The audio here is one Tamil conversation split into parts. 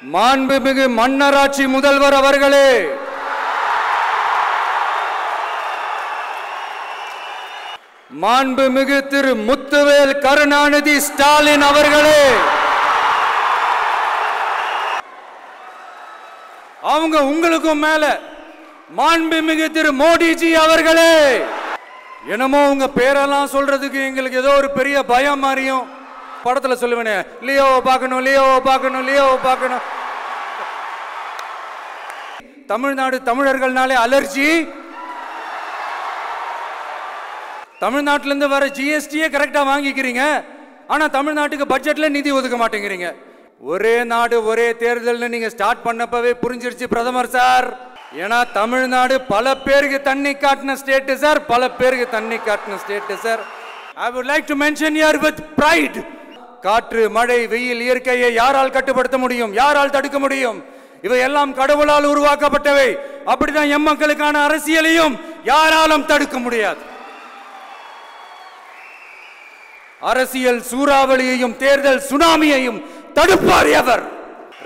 மாண்புமிகு மன்னராட்சி முதல்வர் அவர்களே, மாண்புமிகு திரு முத்துவேல் கருணாநிதி ஸ்டாலின் அவர்களே, அவங்க உங்களுக்கும் மேல மாண்புமிகு திரு மோடிஜி அவர்களே. என்னமோ உங்க பேரெல்லாம் சொல்றதுக்கு எங்களுக்கு ஏதோ ஒரு பெரிய பயம் மாதிரியும் படத்துல சொல்லுவேனே, லியோவை பார்க்கணும், லியோவை பார்க்கணும், லியோவை பார்க்கணும். தமிழ்நாடு தமிழர்கள்னாலே அலர்ஜி. தமிழ்நாட்டில இருந்து வர ஜிஎஸ்டியே கரெக்டா வாங்கிக்கிறீங்க, ஆனா தமிழ்நாட்டுக்கு பட்ஜெட்ல நிதி ஒதுக்க மாட்டேங்கிறீங்க. ஒரே நாடு ஒரே தேர்தல் நீங்க ஸ்டார்ட் பண்ணப்பவே புரிஞ்சிருச்சு பிரதமர் சார். ஏன்னா தமிழ்நாடு பல பேருக்கு தண்ணி காட்டின ஸ்டேட் சார், பல பேருக்கு தண்ணி காட்டின state sir. I would like to mention here with pride, காற்று மழை வெயில் இயற்கையை யாரால் கட்டுப்படுத்த முடியும், யாரால் தடுக்க முடியும்? இவை எல்லாம் கடவுளால் உருவாக்கப்பட்டவை. அப்படிதான் எம் மக்களுக்கான அரசியலையும் யாராலும் தடுக்க முடியாது. அரசியல் சூறாவளியையும் தேர்தல் சுனாமியையும் தடுப்பார் எவர்?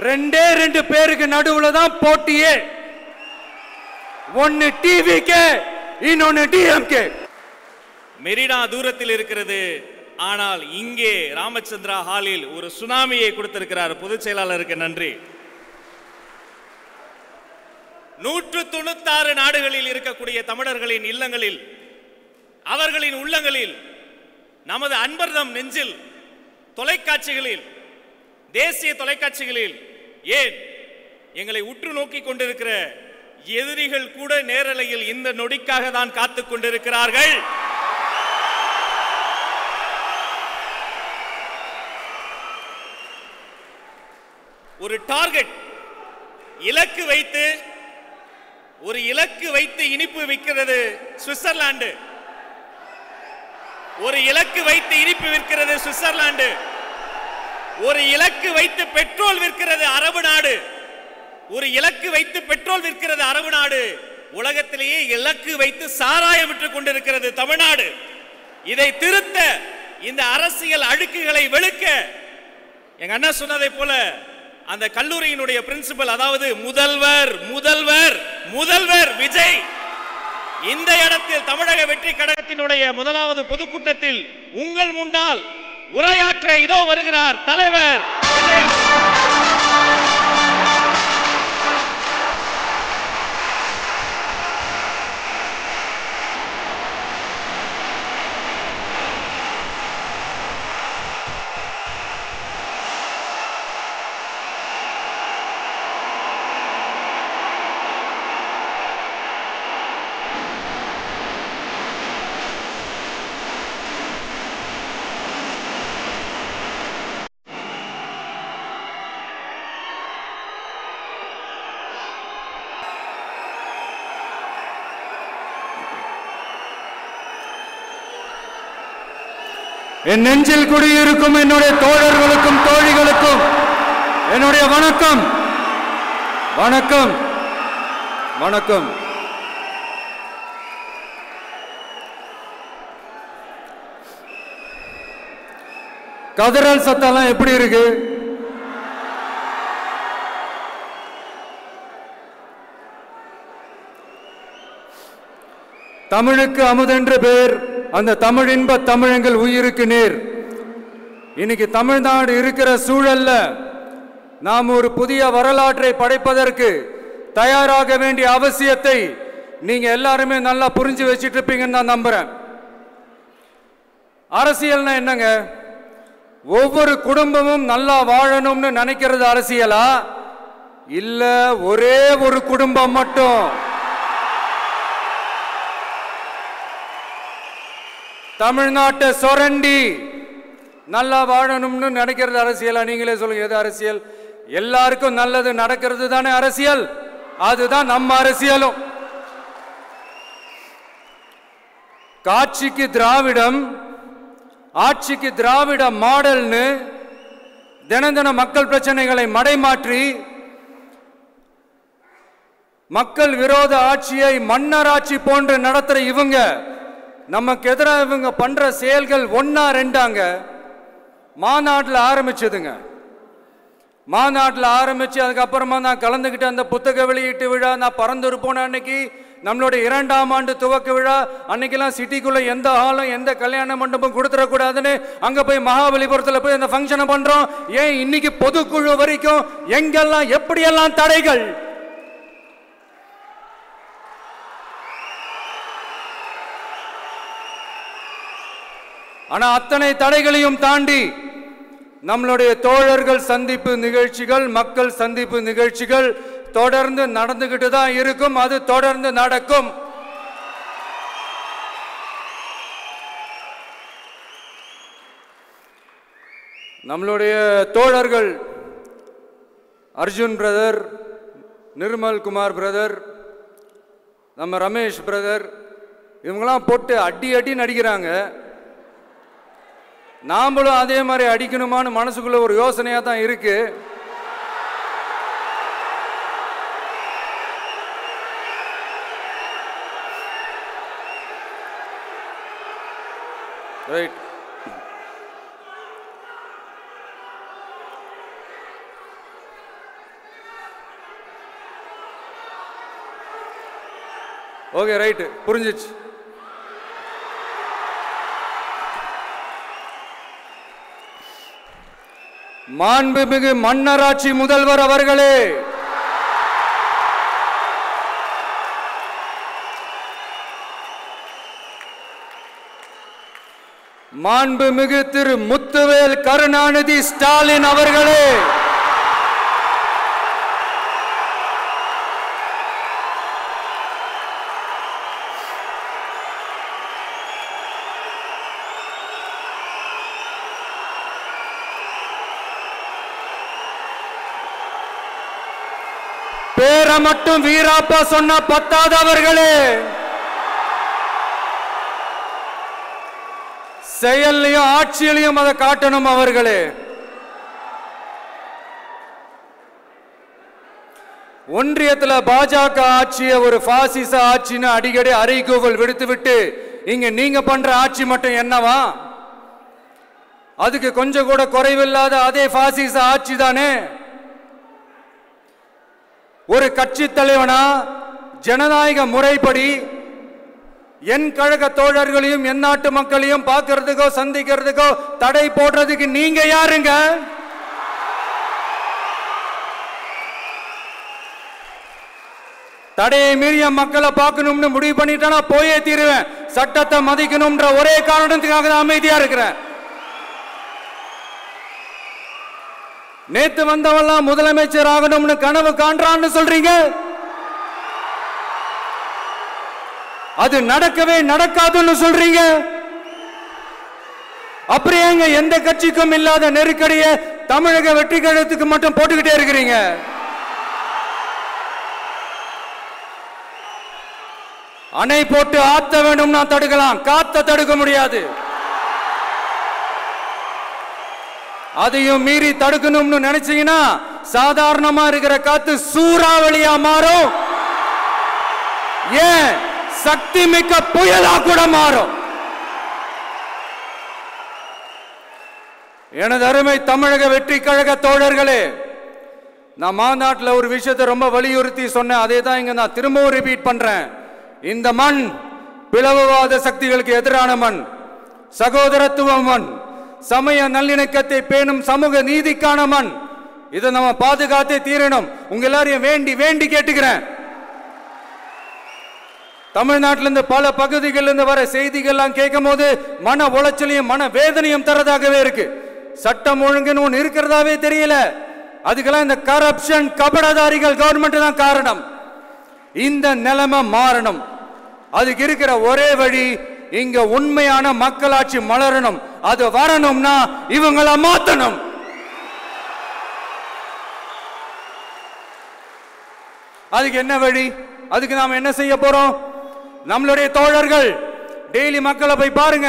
ரெண்டே ரெண்டு பேருக்கு நடுவுல தான் போட்டியே. ஒன்னு டிவிகே, இன்னொன்னு டிஎம்கே. மெரினா தூரத்தில் இருக்கிறது, ஆனால் இங்கே ராமச்சந்திரா ஹாலில் ஒரு சுனாமியை கொடுத்திருக்கிறார் பொதுச் செயலாளருக்கு நன்றி. 196 நாடுகளில் இருக்கக்கூடிய தமிழர்களின் இல்லங்களில், அவர்களின் உள்ளங்களில், நமது அன்பர்தம் நெஞ்சில், தொலைக்காட்சிகளில், தேசிய தொலைக்காட்சிகளில், ஏன் எங்களை உற்று நோக்கி கொண்டிருக்கிற எதிரிகள் கூட நேரலையில் இந்த நொடிக்காக தான் காத்துக் கொண்டிருக்கிறார்கள். ஒரு டார்கெட் இலக்கு வைத்து, ஒரு இலக்கு வைத்து இனிப்பு விற்கிறது சுவிட்சர்லாந்து, ஒரு இலக்கு வைத்து இனிப்பு விற்கிறது சுவிட்சர்லாந்து, ஒரு இலக்கு வைத்து பெட்ரோல் விற்கிறது அரபு நாடு, ஒரு இலக்கு வைத்து பெட்ரோல் விற்கிறது அரபு நாடு. உலகத்திலேயே இலக்கு வைத்து சாராயம் விற்றுக் கொண்டிருக்கிறது தமிழ்நாடு. இதை திருத்த, இந்த அரசியல் அழுக்குகளை வெளுக்க, எங்க அண்ணா சொன்னதை போல அந்த கல்லூரியினுடைய பிரின்சிபல், அதாவது முதல்வர் முதல்வர் முதல்வர் விஜய் இந்த இடத்தில் தமிழக வெற்றி கழகத்தினுடைய முதலாவது பொதுக்கூட்டத்தில் உங்கள் முன்னால் உரையாற்ற இதோ வருகிறார் தலைவர். என் நெஞ்சில் குடியிருக்கும் என்னுடைய தோழர்களுக்கும் தோழிகளுக்கும் என்னுடைய வணக்கம், வணக்கம், வணக்கம். கதறல் சத்தம்லாம் எப்படி இருக்கு? தமிழுக்கு அமுதென்று பேர், அந்த தமிழின்ப தமிழங்கள் உயிருக்கு நேர். இன்னைக்கு தமிழ்நாடு இருக்கிற சூழல்ல நாம் ஒரு புதிய வரலாற்றை படைப்பதற்கு தயாராக வேண்டிய அவசியத்தை நீங்க எல்லாருமே நல்லா புரிஞ்சு வச்சிட்டு இருப்பீங்கன்னு நான் நம்புறேன். அரசியல்னா என்னங்க? ஒவ்வொரு குடும்பமும் நல்லா வாழணும்னு நினைக்கிறது அரசியலா? இல்ல ஒரே ஒரு குடும்பம் மட்டும் தமிழ்நாட்டை சொரண்டி நல்லா வாழணும்னு நினைக்கிறது அரசியலா? நீங்களே சொல்லுங்க, எது அரசியல்? எல்லாருக்கும் நல்லது நடக்கிறது தானே அரசியல். அதுதான் நம்ம அரசியலும். காட்சிக்கு திராவிடம், ஆட்சிக்கு திராவிட மாடல்னு தினம் தினம் மக்கள் பிரச்சனைகளை மடைமாற்றி மக்கள் விரோத ஆட்சியை மன்னராட்சி போன்று நடத்துற இவங்க, நமக்கு எதிராக இவங்க பண்ற செயல்கள் ஒன்னா ரெண்டாங்க. மாநாட்டில் ஆரம்பிச்சதுங்க. மாநாட்டில் ஆரம்பிச்சு அதுக்கப்புறமா நான் கலந்துக்கிட்ட அந்த புத்தக வெளியீட்டு விழா, நான் பறந்துரு போன அன்னைக்கு நம்மளுடைய 2ஆம் ஆண்டு துவக்க விழா அன்னைக்கெல்லாம் சிட்டிக்குள்ள எந்த ஹாலும் எந்த கல்யாண மண்டபம் கொடுத்துடக்கூடாதுன்னு அங்க போய் மகாபலிபுரத்தில் போய் அந்த ஃபங்க்ஷனை பண்றோம். ஏன் இன்னைக்கு பொதுக்குழு வரைக்கும் எங்கெல்லாம் எப்படியெல்லாம் தடைகள். ஆனா அத்தனை தடைகளையும் தாண்டி நம்மளுடைய தோழர்கள் சந்திப்பு நிகழ்ச்சிகள், மக்கள் சந்திப்பு நிகழ்ச்சிகள் தொடர்ந்து நடந்துகிட்டு தான் இருக்கும். அது தொடர்ந்து நடக்கும். நம்மளுடைய தோழர்கள் அர்ஜுன் பிரதர், நிர்மல் குமார் பிரதர், நம்ம ரமேஷ் பிரதர், இவங்கெல்லாம் போட்டு அடி அடி நடிக்கிறாங்க. நாமளும் அதே மாதிரி அடிக்கணுமான்னு மனசுக்குள்ள ஒரு யோசனையா தான் இருக்கு. ரைட். ஓகே, ரைட், புரிஞ்சிச்சு. மாண்புமிகு மன்னராட்சி முதல்வர் அவர்களே, மாண்புமிகு திரு முத்துவேல் கருணாநிதி ஸ்டாலின் அவர்களே, பேரை மட்டும் வீராப்பா சொன்ன பத்தாதவர்களே, செயல்லையும் ஆட்சியிலையும் அதை காட்டணும் அவர்களே. ஒன்றியத்தில் பாஜக ஆட்சியை ஒரு பாசிச ஆட்சின்னு அடிக்கடி அறைகூவல் விடுத்துவிட்டு இங்க நீங்க பண்ற ஆட்சி மட்டும் என்னவா? அதுக்கு கொஞ்சம் கூட குறைவில்லாத அதே பாசிச ஆட்சி தானே. ஒரு கட்சி தலைவனா ஜனநாயக முறைப்படி என் கழக தோழர்களையும் என் நாட்டு மக்களையும் பார்க்கறதுக்கோ சந்திக்கிறதுக்கோ தடை போடுறதுக்கு நீங்க யாருங்க? தடையை மீறிய மக்களை பார்க்கணும்னு முடிவு பண்ணிட்டா போயே தீருவேன். சட்டத்தை மதிக்கணும்ன்ற ஒரே காரணத்துக்காக தான் அமைதியா இருக்கிறேன். நேத்து வந்தவெல்லாம் முதலமைச்சர் ஆகணும்னு கனவு காண்றான்னு சொல்றீங்க. அது நடக்கவே நடக்காதுன்னு சொல்றீங்க. அப்படியே எந்த கட்சிக்கும் இல்லாத நெருக்கடிய தமிழக வெற்றி கழகத்துக்கு மட்டும் போட்டுக்கிட்டே இருக்கிறீங்க. அணை போட்டு ஆத்த வேண்டும்னா தடுக்கலாம், காத்த தடுக்க முடியாது. அதையும் மீறி தடுக்கணும்னு நினைச்சீங்கன்னா சாதாரணமா இருக்கிற காத்து சூறாவளியா மாறும். ஏன் சக்தி மிக்க புயலா கூட மாறும். எனது அருமை தமிழக வெற்றி கழக தோழர்களே, நான் மாநாட்டில் ஒரு விஷயத்தை ரொம்ப வலியுறுத்தி சொன்னேன். அதே தான் இங்க நான் திரும்பவும் ரிப்பீட் பண்றேன். இந்த மண் பிளவுவாத சக்திகளுக்கு எதிரான மண், சகோதரத்துவ மண், சமய நல்லிணக்கத்தை பேணும் சமூக நீதிக்கான மண். இதை நம்ம பாதுகாத்தே தீரணும். உங்க எல்லாரையும் வேண்டி வேண்டி கேட்டுக்கிறேன். தமிழ்நாட்டிலிருந்து பல பகுதிகளிலிருந்து வர செய்திகள்லாம் கேட்கும் போது மன உளைச்சலையும் மன வேதனையும் தரதாகவே இருக்கு. சட்டம் ஒழுங்குன்னு ஒன்று இருக்கிறதாவே தெரியல. அதுக்கெல்லாம் இந்த கரப்ஷன் கபடதாரிகள் கவர்மெண்ட் தான் காரணம். இந்த நிலைமை மாறணும். அதுக்கு இருக்கிற ஒரே வழி, இங்க உண்மையான மக்களாட்சி மலரணும். அது வரணும்னா இவங்களை மாத்தணும். அதுக்கு என்ன வழி? அதுக்கு நாம என்ன செய்ய போறோம்? நம்மளுடைய தோழர்கள் டெய்லி மக்களை போய் பாருங்க,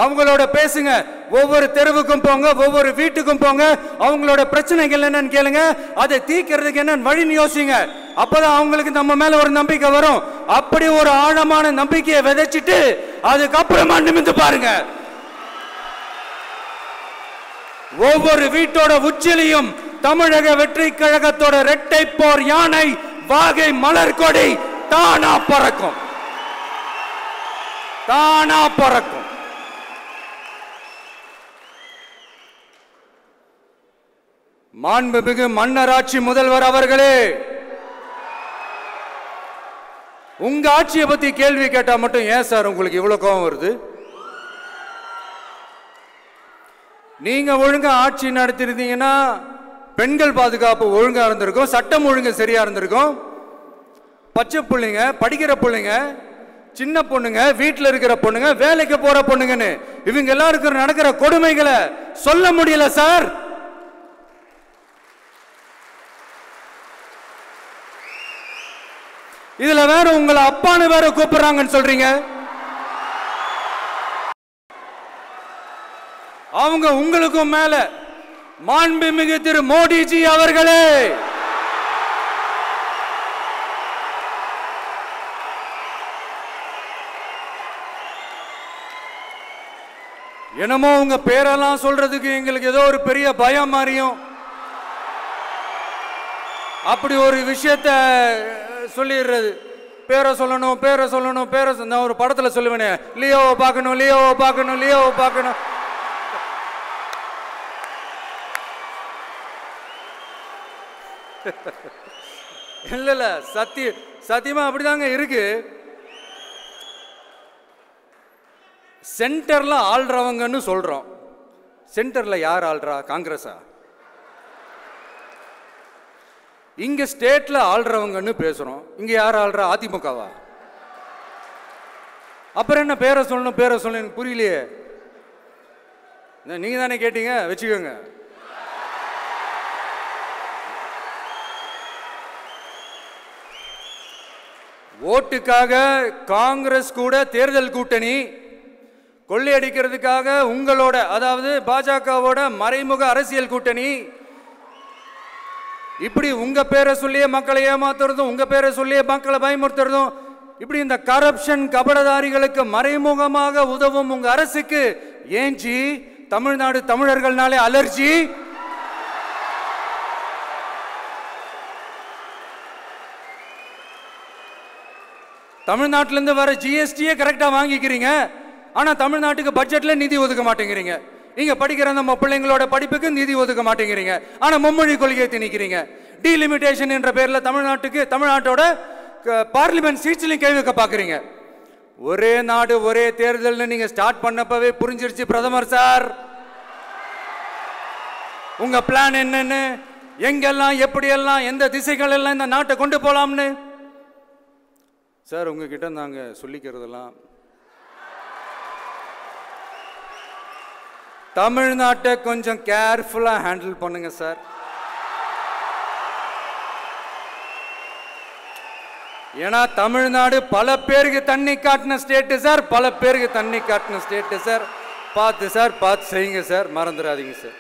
அவங்களோட பேசுங்க, ஒவ்வொரு தெருவுக்கும் போங்க, ஒவ்வொரு வீட்டுக்கும் போங்க, அவங்களோட பிரச்சனைகள் என்னன்னு கேளுங்க, அதை தீர்க்கிறதுக்கு என்னன்னு வழின்னு யோசிங்க. அப்பதான் அவங்களுக்கு நம்ம மேல ஒரு நம்பிக்கை வரும். அப்படி ஒரு ஆழமான நம்பிக்கையை விதைச்சிட்டு அதுக்கப்புறமா நிமிந்து பாருங்க. ஒவ்வொரு வீட்டோட உச்சிலையும் தமிழக வெற்றி கழகத்தோட இரட்டை போர் யானை வாகை மலர் கொடி தானா பறக்கும், தானா பறக்கும். மாண்புமிகு மன்னராட்சி முதல்வர் அவர்களே, உங்க ஆட்சியை பத்தி கேள்வி கேட்டா மட்டும் ஏன் சார் உங்களுக்கு இவ்வளவு கோபம் வருது? நீங்க ஒழுங்கா ஆட்சி நடத்திருந்தீங்கன்னா பெண்கள் பாதுகாப்பு ஒழுங்கா இருந்திருக்கும், சட்டம் ஒழுங்கு சரியா இருந்திருக்கும். பச்சை பிள்ளைங்க, படிக்கிற பிள்ளைங்க, சின்ன பொண்ணுங்க, வீட்டில் இருக்கிற பொண்ணுங்க, வேலைக்கு போற பொண்ணுங்கன்னு இவங்க எல்லாருக்கும் நடக்கிற கொடுமைகளை சொல்ல முடியல சார். இதுல வேற உங்களை அப்பான்னு வேற கூப்பிடுறாங்கன்னு சொல்றீங்க. அவங்க உங்களுக்கும் மேல மாண்புமிகு திரு மோடிஜி அவர்களே, என்னமோ உங்க பேரெல்லாம் சொல்றதுக்கு எங்களுக்கு ஏதோ ஒரு பெரிய பயம் மாதிரியும் அப்படி ஒரு விஷயத்த சொல்லிடுறது. பேரை சொல்லணும், பேரை சொல்லணும், பேரை நான் ஒரு படத்துல சொல்லுவேனே, லியோவை பார்க்கணும், லியோவை பார்க்கணும், லியோவை பார்க்கணும். இல்ல இல்ல, சத்தியமா அப்படிதாங்க இருக்கு. சென்டர்ல ஆள்றவங்கன்னு சொல்றோம். சென்டர்ல யார் ஆள்றா? காங்கிரஸா? இங்க ஸ்டேட்ல ஆள்றவங்கன்னு பேசுறோம். இங்க யார் ஆள்றா? அதிமுகவா? அப்புறம் என்ன பேரை சொல்லணும், பேரை சொல்லணும்? எனக்கு புரியலையே. நீங்க தானே கேட்டீங்க, வச்சுக்கோங்க. ஓட்டுக்காக காங்கிரஸ் கூட தேர்தல் கூட்டணி, கொள்ளையடிக்கிறதுக்காக உங்களோட, அதாவது பாஜகவோட மறைமுக அரசியல் கூட்டணி, இப்படி உங்க பேரை சொல்லியே மக்களை ஏமாத்துறதும், உங்க பேரை சொல்லியே மக்களை பயமுறுத்துறதும், இப்படி இந்த கரப்ஷன் கபடதாரிகளுக்கு மறைமுகமாக உதவும் உங்க அரசுக்கு ஏஞ்சி தமிழ்நாடு தமிழர்கள்னாலே அலர்ஜி. தமிழ்நாட்டிலிருந்து வர ஜிஎஸ்டியே கரெக்டா வாங்கிக்கிறீங்க, ஆனா தமிழ்நாட்டுக்கு பட்ஜெட்ல நிதி ஒதுக்க மாட்டேங்கிறீங்க. இங்க படிக்கிற நம்ம பிள்ளைங்களோட படிப்புக்கு நிதி ஒதுக்க மாட்டேங்கிறீங்க, ஆனா மும்மொழி கொள்கையை திணிக்கிறீங்க. டீலிமிட்டேஷன் என்ற பேர்ல தமிழ்நாட்டோட பார்லிமெண்ட் சீட்ஸ்லையும் கை வைக்க பாக்குறீங்க. ஒரே நாடு ஒரே தேர்தல் நீங்க ஸ்டார்ட் பண்ணப்பவே புரிஞ்சிருச்சு பிரதமர் சார் உங்க பிளான் என்னன்னு, எங்கெல்லாம் எப்படியெல்லாம் எந்த திசைகள் எல்லாம் இந்த நாட்டை கொண்டு போலாம்னு. சார் உங்ககிட்ட நாங்க சொல்லிக்கிறதெல்லாம், தமிழ்நாட்டை கொஞ்சம் கேர்ஃபுல்லா ஹேண்டில் பண்ணுங்க சார். ஏன்னா தமிழ்நாடு பல பேருக்கு தண்ணி காட்டின ஸ்டேட் சார், பல பேருக்கு தண்ணி காட்டின ஸ்டேட் சார். பார்த்து சார், பார்த்து செய்யுங்க சார், மறந்துடாதீங்க சார்.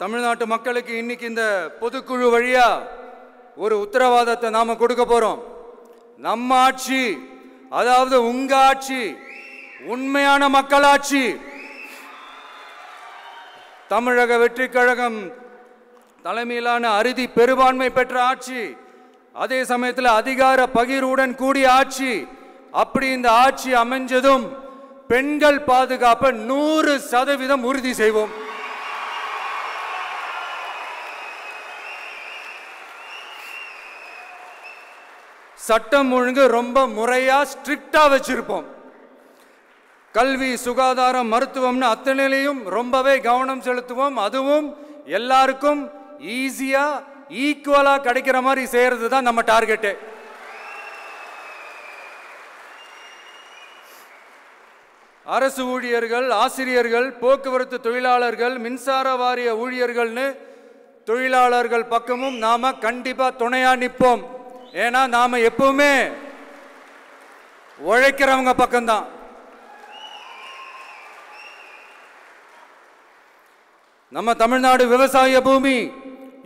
தமிழ்நாட்டு மக்களுக்கு இன்னைக்கு இந்த பொதுக்குழு வழியா ஒரு உத்தரவாதத்தை நாம கொடுக்க போறோம். நம்ம ஆட்சி, அதாவது உங்க ஆட்சி, உண்மையான மக்களாட்சி, தமிழக வெற்றி கழகம் தலைமையிலான அறுதி பெரும்பான்மை பெற்ற ஆட்சி, அதே சமயத்தில் அதிகார பகிர்வுடன் கூடிய ஆட்சி. அப்படி இந்த ஆட்சி அமைஞ்சதும் பெண்கள் பாதுகாப்பை 100% உறுதி செய்வோம். சட்டம் ஒழுங்கு ரொம்ப முறையா ஸ்ட்ரிக்டா வச்சிருப்போம். கல்வி, சுகாதாரம், மருத்துவம்னு அத்தனையிலையும் ரொம்பவே கவனம் செலுத்துவோம். அதுவும் எல்லாருக்கும் ஈஸியா ஈக்குவலா கிடைக்கிற மாதிரி செய்யறது தான் நம்ம டார்கெட். அரசு ஊழியர்கள், ஆசிரியர்கள், போக்குவரத்து தொழிலாளர்கள், மின்சார வாரிய ஊழியர்கள்னு தொழிலாளர்கள் பக்கமும் நாம கண்டிப்பா துணையா நிற்போம். ஏன்னா நாம எப்பவுமே உழைக்கிறவங்க பக்கம்தான். நம்ம தமிழ்நாடு விவசாய பூமி,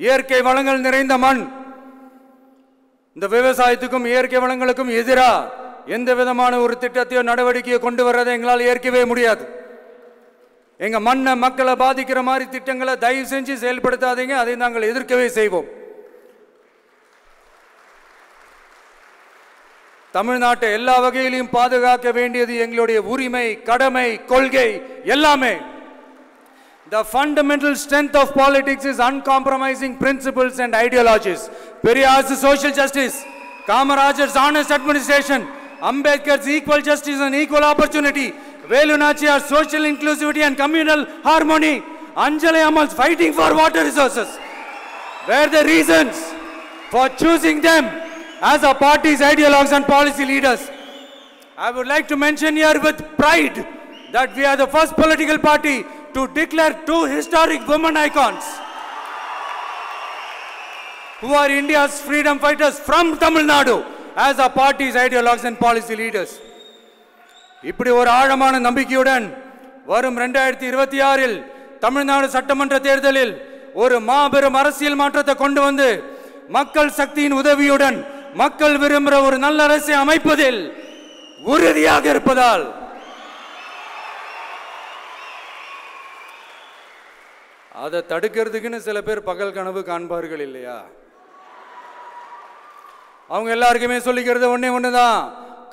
இயற்கை வளங்கள் நிறைந்த மண். இந்த விவசாயத்துக்கும் இயற்கை வளங்களுக்கும் எதிராக எந்த விதமான ஒரு திட்டத்தையோ நடவடிக்கையோ கொண்டு வர்றதை எங்களால் ஏற்கவே முடியாது. எங்க மண்ணை மக்களை பாதிக்கிற மாதிரி திட்டங்களை தயவு செஞ்சு செயல்படுத்தாதீங்க. அதை நாங்கள் எதிர்க்கவே செய்வோம். தமிழ்நாட்டை எல்லா வகையிலும் பாதுகாக்க வேண்டியது எங்களுடைய உரிமை, கடமை, கொள்கை எல்லாமே. The fundamental strength of politics is uncompromising principles and ideologies. Periyar's social justice, Kamaraj's honest administration, Ambedkar's equal justice and equal opportunity, Velu Nachiyar's social inclusivity and communal harmony, Anjali Ammal's fighting for water resources were the reasons for choosing them as our party's ideologues and policy leaders. I would like to mention here with pride that we are the first political party to declare two historic women icons who are India's freedom fighters from Tamil Nadu as our party's ideologues and policy leaders. இப்படி ஒரு ஆழமான நம்பிக்கையுடன் வரும் 2026 தமிழ்நாடு சட்டமன்ற தேர்தலில் ஒரு மாபெரும் அரசியல் மாற்றத்தை கொண்டு வந்து மக்கள் சக்தியின் உதவியுடன் மக்கள் விரும்புகிற ஒரு நல்ல அரசை அமைப்பதில் உறுதியாக இருப்பதால் அதை தடுக்கிறதுக்குன்னு சில பேர் பகல் கனவு காண்பார்கள் இல்லையா? அவங்க எல்லாருக்குமே சொல்லிக்கிறது ஒண்ணுதான்,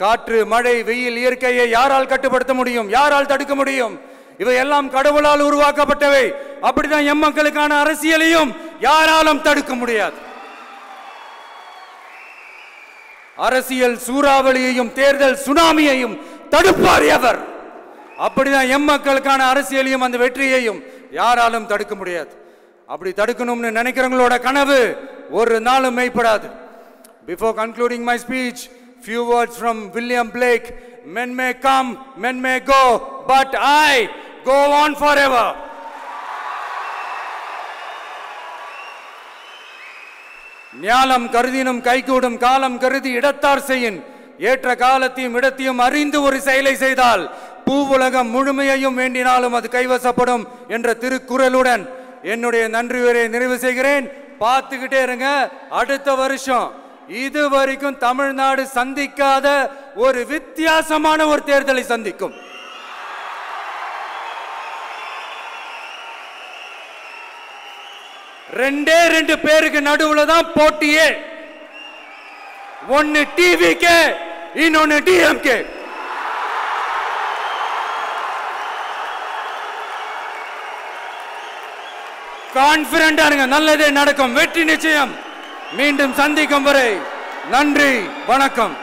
காற்று, மழை, வெயில், இயற்கையை யாரால் கட்டுப்படுத்த முடியும்? யாரால் தடுக்க முடியும்? இவை எல்லாம் கடவுளால் உருவாக்கப்பட்டவை. அப்படிதான் எம் மக்களுக்கான அரசியலையும் யாராலும் தடுக்க முடியாது. அரசியல் சூறாவளியையும் தேர்தல் சுனாமியையும் தடுப்பார் எவர். அப்படிதான் எம் மக்களுக்கான அரசியலையும் அந்த வெற்றியையும் யாராலும் தடுக்க முடியாது. அப்படி தடுக்கணும்னு நினைக்கிறவங்களோட கனவு ஒரு நாளும் மெய்ப்படாது. Before concluding my speech, few words from William Blake. Men may come, men may go, but I go on forever. ஞாலம் கருதினும் கைகூடும், காலம் கருதி இடத்தார் செய்யின். ஏற்ற காலத்தையும் இடத்தையும் அறிந்து ஒரு செயலை செய்தால் பூவுலகம் முழுமையையும் வேண்டினாலும் அது கைவசப்படும் என்ற திருக்குறளுடன் என்னுடைய நன்றி உரையை நிறைவு செய்கிறேன். பார்த்துக்கிட்டே இருங்க, அடுத்த வருஷம் இதுவரைக்கும் தமிழ்நாடு சந்திக்காத ஒரு வித்தியாசமான ஒரு தேர்தலை சந்திக்கும். ரெண்டே ரெண்டு பேருக்கு நடுவுல தான் போட்டியே. ஒன்னு டிவிகே, இன்னொன்னு டிஎம்கே. கான்பிடண்டா இருங்க, நல்லதே நடக்கும், வெற்றி நிச்சயம். மீண்டும் சந்திக்கும் வரை நன்றி, வணக்கம்.